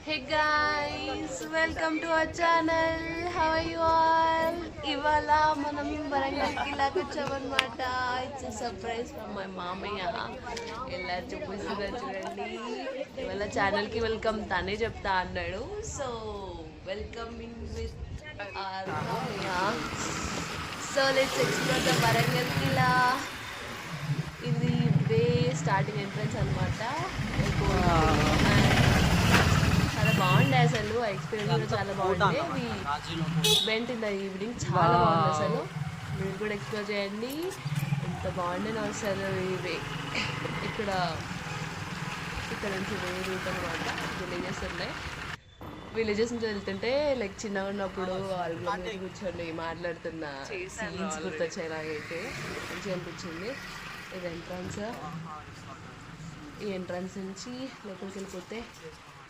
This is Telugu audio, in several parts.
Hey guys, welcome to our channel. How are you all? ఇవాళ మనం వరంగల్ కిలాకి వచ్చామన్నమాట. It's a surprise from my మామయ్య. ఎలా చూపిస్తున్నారు చూడండి. ఇవాళ ఛానల్కి వెల్కమ్ తనే చెప్తా అన్నాడు. సో వెల్కమింగ్ విత్ our మామయ్య. So let's explore the Warangal కిలా. ఇది వే స్టార్టింగ్ ఎంట్రన్స్ అనమాట. చాలా బాగుండే అసలు, ఎక్స్పీరియన్స్ కూడా చాలా బాగుంది. వెంట్ ఇన్ ద ఈవినింగ్ చాలా బాగుంది అసలు. మీరు కూడా ఎక్స్ప్లోర్ చేయండి. ఎంత బాగుండేనో అసలు. ఇవే ఇక్కడ నుంచి వేరే రూట్ అనమాట. విలేజెస్ ఉన్నాయి. విలేజెస్ నుంచి వెళ్తుంటే లైక్ చిన్నగా ఉన్నప్పుడు వాళ్ళ మీద కూర్చొని మాట్లాడుతున్న సీన్స్ గుర్తొచ్చాయి నాకైతే. మంచిగా అనిపించింది. ఇది ఎంట్రన్స్. ఈ ఎంట్రన్స్ నుంచి లోపలికి వెళ్ళిపోతే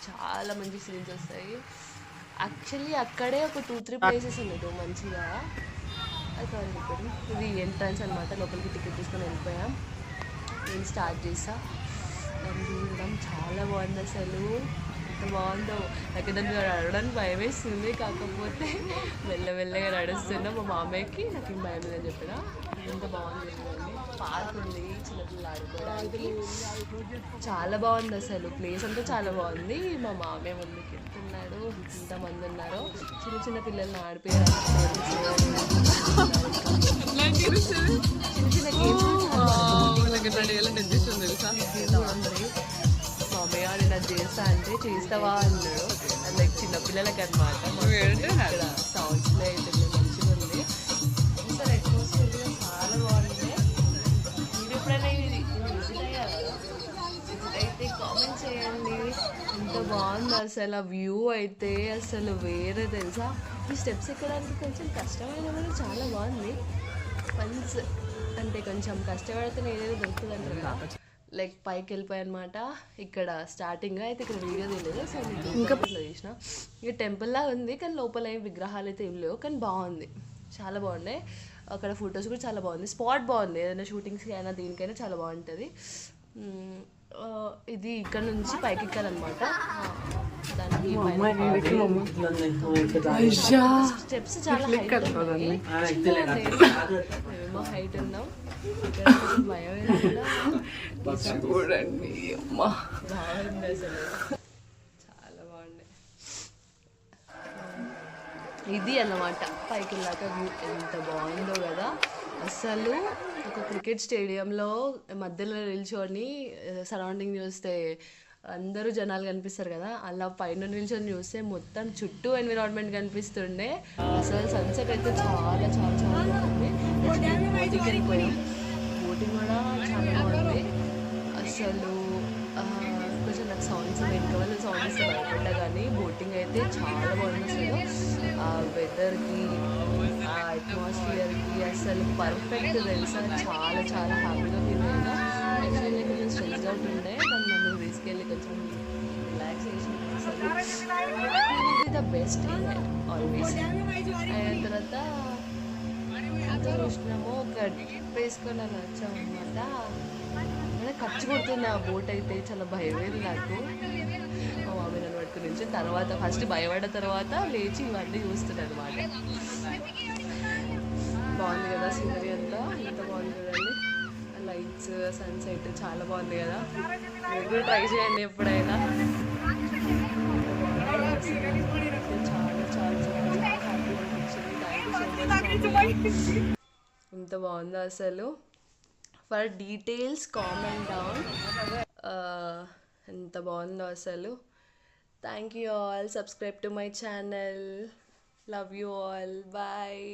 చాలా మంచి సీన్స్ వస్తాయి. యాక్చువల్లీ అక్కడే ఒక 2-3 ప్లేసెస్ ఉన్నాయి మంచిగా. అది ఇది ఎంట్రన్స్ అనమాట. లోపలికి టికెట్ తీసుకొని వెళ్ళిపోయాం. నేను స్టార్ట్ చేసా. దాన్ని చూడడం చాలా బాగుంది అసలు. ఎంత బాగుందో. నాకు దాన్ని నడవడానికి భయం వేస్తుంది. కాకపోతే మెల్లమెల్లగా నడుస్తున్నా. మా మామయ్యకి నాకు ఏం భయం లేదని చెప్పిన. ఎంత బాగుంది. పార్క్ ఉంది చిన్నపిల్లలు ఆడుకోవడానికి. చాలా బాగుంది అసలు. ప్లేస్ అంతా చాలా బాగుంది. మా మామయ్య ముందుకు వెళ్తున్నాడు. ఎంతమంది ఉన్నారో చిన్న చిన్న పిల్లల్ని ఆడిపోయారు. చిన్న చిన్న గేమ్స్. మామయ్య నేను అది చేస్తా అంటే చేస్తావా అన్నాడు. లైక్ చిన్నపిల్లలకి అనమాట. ఇక్కడ సౌండ్స్లో అయితే మంచిగా ఉంది. అసలు అట్మాస్ఫియర్ కూడా చాలా బాగుంది. మీరు ఎప్పుడైనా ఇది విజిట్ అయ్యారా? విజిట్ అయితే కామెంట్ చేయండి. ఎంత బాగుంది అసలు. ఆ వ్యూ అయితే అసలు వేరే తెలుసా. ఈ స్టెప్స్ ఎక్కడానికి కొంచెం కష్టమైన కూడా చాలా బాగుంది. వన్స్ అంటే కొంచెం కష్టపడితే ఏదైనా దొరుకుతుంది అంటారు. లైక్ పైకి వెళ్ళిపోయాయి అనమాట. ఇక్కడ స్టార్టింగ్ అయితే ఇక్కడ వీడియో తెలియదు. సో ఇంకా చేసిన ఇక టెంపుల్ లాగా ఉంది. కానీ లోపల ఏం విగ్రహాలు అయితే ఏం లేవు. కానీ బాగుంది, చాలా బాగున్నాయి. అక్కడ ఫొటోస్ కూడా చాలా బాగుంది. స్పాట్ బాగుంది. ఏదైనా షూటింగ్స్కి అయినా దేనికైనా చాలా బాగుంటుంది. ఇది ఇక్కడ నుంచి పైకి ఎక్కాలన్నమాట. దానికి స్టెప్స్ చాలా మేము హైట్ ఉన్నాం. చూడండి అమ్మా, బాగుంది అసలు. చాలా బాగుంది. ఇది అన్నమాట పైకి వెళ్ళాక వ్యూ. ఎంత బాగుందో కదా అసలు. ఒక క్రికెట్ స్టేడియంలో మధ్యలో నిల్చొని సరౌండింగ్ చూస్తే అందరూ జనాలు కనిపిస్తారు కదా. అలా పైన నిల్చొని చూస్తే మొత్తం చుట్టూ ఎన్విరాన్మెంట్ కనిపిస్తుండే. అసలు సన్సెట్ అయితే చాలా చాలా చాలా బాగుంది. బోటింగ్కి వెళ్ళిపోయాం. బోటింగ్ కూడా చాలా బాగుంది అసలు. కొంచెం నాకు సౌండ్స్ వెనుక వాళ్ళు సౌండ్స్ భయపడ్డా, కానీ బోటింగ్ అయితే చాలా బాగుంది అసలు. ఆ వెదర్కి, ఆ అట్మాస్ఫియర్కి అసలు పర్ఫెక్ట్ తెలుసా. చాలా చాలా హ్యాపీగా ఫీల్ అయినా. యాక్చువల్లీ కొంచెం స్ట్రెస్ అవుట్ ఉండే, కానీ నన్ను తీసుకెళ్ళి కొంచెం రిలాక్సేషన్ ఇది ద బెస్ట్ ఆల్వేస్. అయిన తర్వాత అంతా చూసినాము. ఒక ట్రిప్ వేసుకొని అలా వచ్చామన్నమాట. ఖర్చు కొడుతుంది ఆ బోట్ అయితే. చాలా భయమేది నాకు. మా మమ్మీ నన్ను పట్టుకుని నుంచి తర్వాత ఫస్ట్ భయపడ్డ తర్వాత లేచి ఇవన్నీ చూస్తున్నాను అనమాట. బాగుంది కదా సీనరీ అంతా. ఎంత బాగుంది కదండి. లైట్స్, సన్సెట్ చాలా బాగుంది కదా. మీరు కూడా ట్రై చేయండి ఎప్పుడైనా. చాలా చాలా చాలా హ్యాపీ అనిపించింది. Thank you so much. ఎంత బాగుందో అసలు. For details comment down. ఎంత బాగుందో అసలు. Thank you all. Subscribe to my channel. Love you all. Bye.